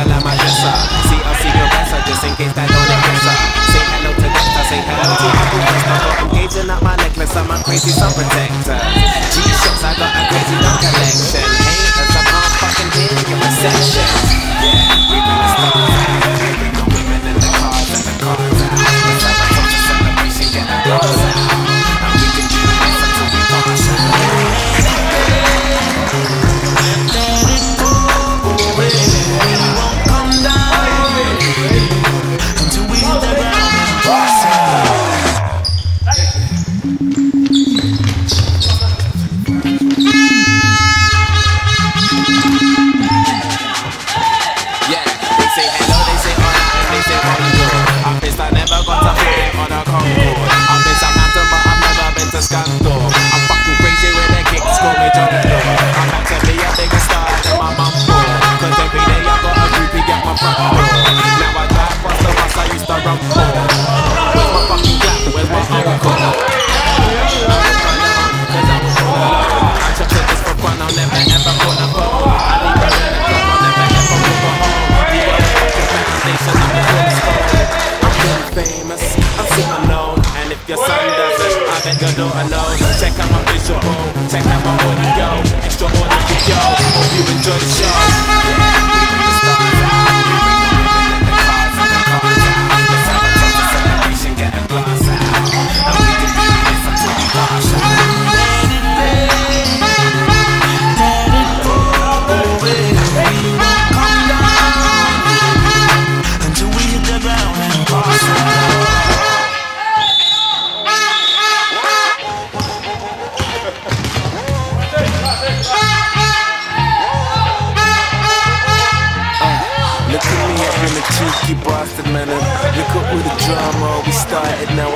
girl, I'm a dresser. See, I'll see your dresser, just in case that don't impress her. Say hello to Dexter, say hello to Uncle Wester. I'm gauging up my necklace, I'm a crazy sun protector. G-shots, I got a crazy gun collection. Haters, I can't fucking hear your reception. Yeah, we bring the stars out. We bring the women and the cars and the cars out. Let's have a total celebration, get the bars out. And we can do this until we pass out. Scandal. I'm fucking crazy when they kick scoring on the floor. I'm about to be a bigger star than my mum for. Cause every day I got a groupie at my front door. Now I drive past the bus I used to run for. Where's my fucking clap? Where's my uncle? Cause I was all alone. I just did this for fun, I'll never ever call a phone. I leave her in the club, I'll never ever move her home. The fucking foundation, I'm a cornerstone. I'm really famous, I'm super known. And if your son doesn't, I bet your daughter knows. Check out my visual, check out my audio. Extraordinary yo, hope you enjoy the show. We bring the stars out, we bring the women and the cars and the cars out. Let's have a total celebration, get a glass out. And we can do this until we pass out. Until we hit the ground and pass out. Look at me, I've been a cheeky bastard, man. Look at all the drama we started, now